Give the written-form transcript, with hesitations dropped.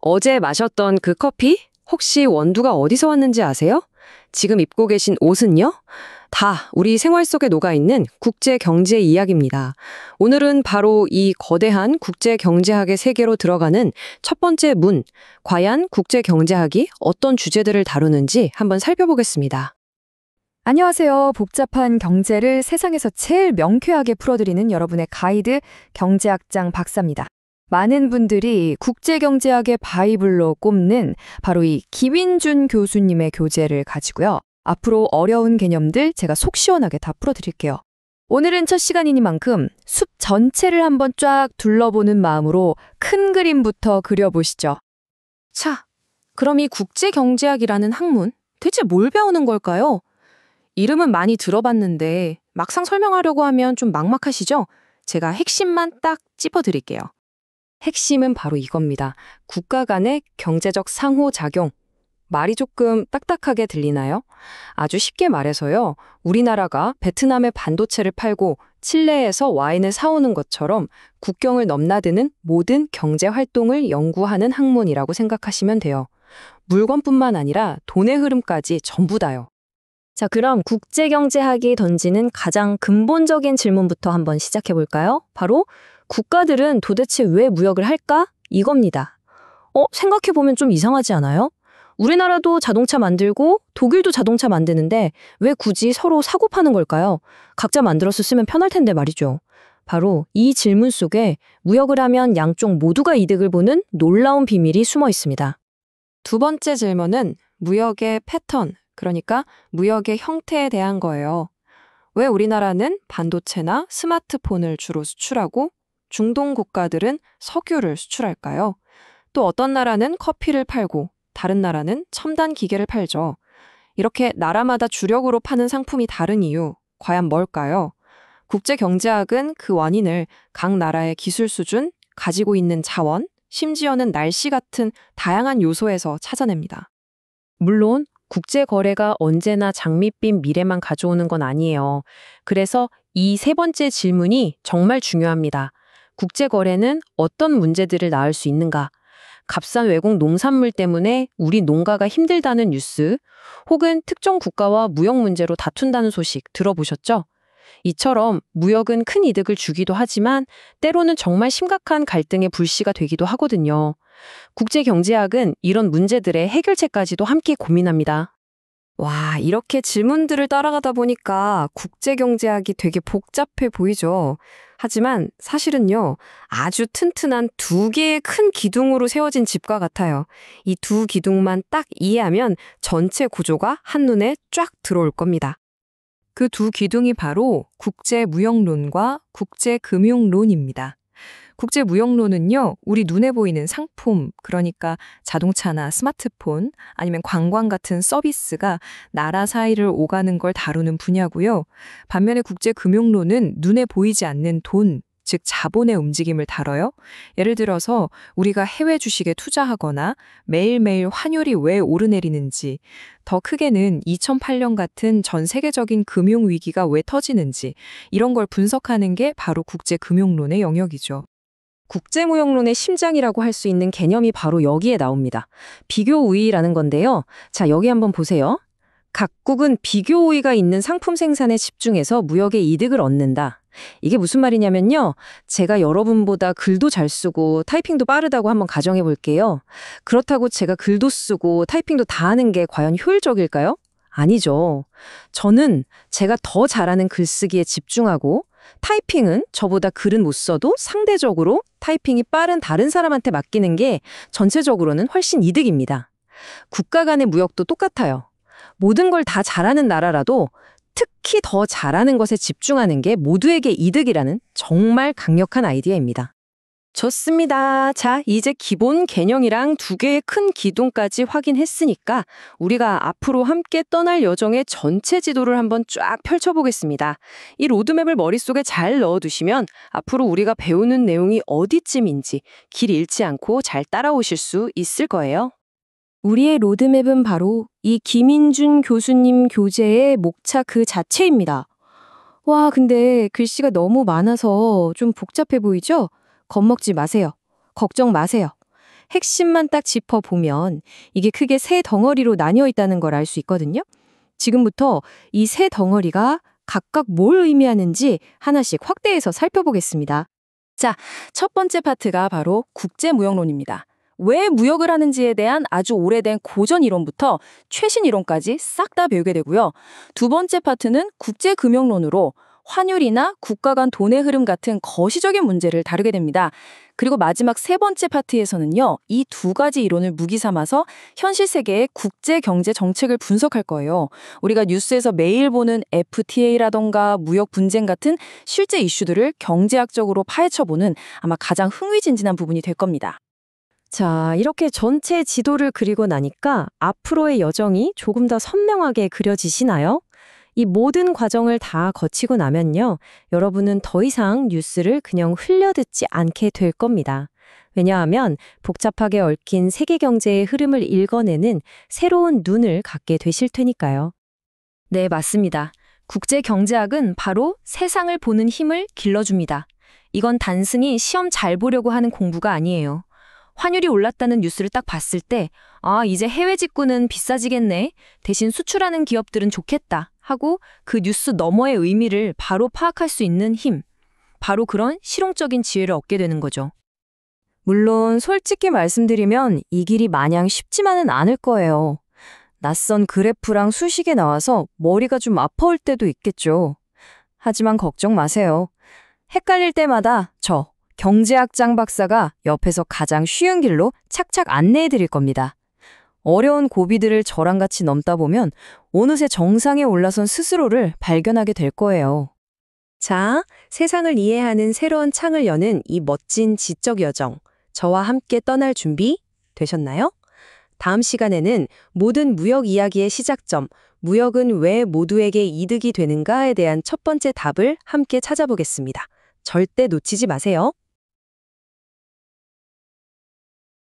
어제 마셨던 그 커피? 혹시 원두가 어디서 왔는지 아세요? 지금 입고 계신 옷은요? 다 우리 생활 속에 녹아있는 국제 경제 이야기입니다. 오늘은 바로 이 거대한 국제 경제학의 세계로 들어가는 첫 번째 문, 과연 국제 경제학이 어떤 주제들을 다루는지 한번 살펴보겠습니다. 안녕하세요. 복잡한 경제를 세상에서 제일 명쾌하게 풀어드리는 여러분의 가이드, 경제학장 박사입니다. 많은 분들이 국제경제학의 바이블로 꼽는 바로 이 김인준 교수님의 교재를 가지고요. 앞으로 어려운 개념들 제가 속 시원하게 다 풀어드릴게요. 오늘은 첫 시간이니만큼 숲 전체를 한번 쫙 둘러보는 마음으로 큰 그림부터 그려보시죠. 자, 그럼 이 국제경제학이라는 학문, 대체 뭘 배우는 걸까요? 이름은 많이 들어봤는데 막상 설명하려고 하면 좀 막막하시죠? 제가 핵심만 딱 짚어드릴게요. 핵심은 바로 이겁니다. 국가 간의 경제적 상호작용. 말이 조금 딱딱하게 들리나요? 아주 쉽게 말해서요. 우리나라가 베트남에 반도체를 팔고 칠레에서 와인을 사오는 것처럼 국경을 넘나드는 모든 경제 활동을 연구하는 학문이라고 생각하시면 돼요. 물건뿐만 아니라 돈의 흐름까지 전부 다요. 자, 그럼 국제경제학이 던지는 가장 근본적인 질문부터 한번 시작해 볼까요? 바로 국가들은 도대체 왜 무역을 할까? 이겁니다. 생각해보면 좀 이상하지 않아요? 우리나라도 자동차 만들고 독일도 자동차 만드는데 왜 굳이 서로 사고 파는 걸까요? 각자 만들어서 쓰면 편할 텐데 말이죠. 바로 이 질문 속에 무역을 하면 양쪽 모두가 이득을 보는 놀라운 비밀이 숨어 있습니다. 두 번째 질문은 무역의 패턴, 그러니까 무역의 형태에 대한 거예요. 왜 우리나라는 반도체나 스마트폰을 주로 수출하고 중동 국가들은 석유를 수출할까요? 또 어떤 나라는 커피를 팔고 다른 나라는 첨단 기계를 팔죠. 이렇게 나라마다 주력으로 파는 상품이 다른 이유, 과연 뭘까요? 국제경제학은 그 원인을 각 나라의 기술 수준, 가지고 있는 자원, 심지어는 날씨 같은 다양한 요소에서 찾아냅니다. 물론 국제거래가 언제나 장밋빛 미래만 가져오는 건 아니에요. 그래서 이 세 번째 질문이 정말 중요합니다. 국제거래는 어떤 문제들을 낳을 수 있는가? 값싼 외국 농산물 때문에 우리 농가가 힘들다는 뉴스, 혹은 특정 국가와 무역 문제로 다툰다는 소식 들어보셨죠? 이처럼 무역은 큰 이득을 주기도 하지만 때로는 정말 심각한 갈등의 불씨가 되기도 하거든요. 국제경제학은 이런 문제들의 해결책까지도 함께 고민합니다. 와, 이렇게 질문들을 따라가다 보니까 국제경제학이 되게 복잡해 보이죠. 하지만 사실은요, 아주 튼튼한 두 개의 큰 기둥으로 세워진 집과 같아요. 이 두 기둥만 딱 이해하면 전체 구조가 한눈에 쫙 들어올 겁니다. 그 두 기둥이 바로 국제무역론과 국제금융론입니다. 국제무역론은요, 우리 눈에 보이는 상품, 그러니까 자동차나 스마트폰, 아니면 관광 같은 서비스가 나라 사이를 오가는 걸 다루는 분야고요. 반면에 국제금융론은 눈에 보이지 않는 돈, 즉 자본의 움직임을 다뤄요. 예를 들어서 우리가 해외 주식에 투자하거나 매일매일 환율이 왜 오르내리는지, 더 크게는 2008년 같은 전 세계적인 금융위기가 왜 터지는지, 이런 걸 분석하는 게 바로 국제금융론의 영역이죠. 국제무역론의 심장이라고 할 수 있는 개념이 바로 여기에 나옵니다. 비교우위라는 건데요. 자, 여기 한번 보세요. 각국은 비교우위가 있는 상품 생산에 집중해서 무역의 이득을 얻는다. 이게 무슨 말이냐면요. 제가 여러분보다 글도 잘 쓰고 타이핑도 빠르다고 한번 가정해 볼게요. 그렇다고 제가 글도 쓰고 타이핑도 다 하는 게 과연 효율적일까요? 아니죠. 저는 제가 더 잘하는 글쓰기에 집중하고 타이핑은 저보다 글은 못 써도 상대적으로 타이핑이 빠른 다른 사람한테 맡기는 게 전체적으로는 훨씬 이득입니다. 국가 간의 무역도 똑같아요. 모든 걸 다 잘하는 나라라도 특히 더 잘하는 것에 집중하는 게 모두에게 이득이라는 정말 강력한 아이디어입니다. 좋습니다. 자, 이제 기본 개념이랑 두 개의 큰 기둥까지 확인했으니까 우리가 앞으로 함께 떠날 여정의 전체 지도를 한번 쫙 펼쳐보겠습니다. 이 로드맵을 머릿속에 잘 넣어두시면 앞으로 우리가 배우는 내용이 어디쯤인지 길 잃지 않고 잘 따라오실 수 있을 거예요. 우리의 로드맵은 바로 이 김인준 교수님 교재의 목차 그 자체입니다. 와, 근데 글씨가 너무 많아서 좀 복잡해 보이죠? 겁먹지 마세요. 걱정 마세요. 핵심만 딱 짚어보면 이게 크게 세 덩어리로 나뉘어 있다는 걸 알 수 있거든요. 지금부터 이 세 덩어리가 각각 뭘 의미하는지 하나씩 확대해서 살펴보겠습니다. 자, 첫 번째 파트가 바로 국제무역론입니다. 왜 무역을 하는지에 대한 아주 오래된 고전 이론부터 최신 이론까지 싹 다 배우게 되고요. 두 번째 파트는 국제금융론으로 환율이나 국가 간 돈의 흐름 같은 거시적인 문제를 다루게 됩니다. 그리고 마지막 세 번째 파트에서는요, 이 두 가지 이론을 무기 삼아서 현실 세계의 국제 경제 정책을 분석할 거예요. 우리가 뉴스에서 매일 보는 FTA라던가 무역 분쟁 같은 실제 이슈들을 경제학적으로 파헤쳐보는 아마 가장 흥미진진한 부분이 될 겁니다. 자, 이렇게 전체 지도를 그리고 나니까 앞으로의 여정이 조금 더 선명하게 그려지시나요? 이 모든 과정을 다 거치고 나면요, 여러분은 더 이상 뉴스를 그냥 흘려듣지 않게 될 겁니다. 왜냐하면 복잡하게 얽힌 세계 경제의 흐름을 읽어내는 새로운 눈을 갖게 되실 테니까요. 네, 맞습니다. 국제 경제학은 바로 세상을 보는 힘을 길러줍니다. 이건 단순히 시험 잘 보려고 하는 공부가 아니에요. 환율이 올랐다는 뉴스를 딱 봤을 때, 아, 이제 해외 직구는 비싸지겠네. 대신 수출하는 기업들은 좋겠다. 하고 그 뉴스 너머의 의미를 바로 파악할 수 있는 힘. 바로 그런 실용적인 지혜를 얻게 되는 거죠. 물론 솔직히 말씀드리면 이 길이 마냥 쉽지만은 않을 거예요. 낯선 그래프랑 수식에 나와서 머리가 좀 아파올 때도 있겠죠. 하지만 걱정 마세요. 헷갈릴 때마다 저 경제학장 박사가 옆에서 가장 쉬운 길로 착착 안내해 드릴 겁니다. 어려운 고비들을 저랑 같이 넘다 보면 어느새 정상에 올라선 스스로를 발견하게 될 거예요. 자, 세상을 이해하는 새로운 창을 여는 이 멋진 지적 여정, 저와 함께 떠날 준비 되셨나요? 다음 시간에는 모든 무역 이야기의 시작점, 무역은 왜 모두에게 이득이 되는가에 대한 첫 번째 답을 함께 찾아보겠습니다. 절대 놓치지 마세요.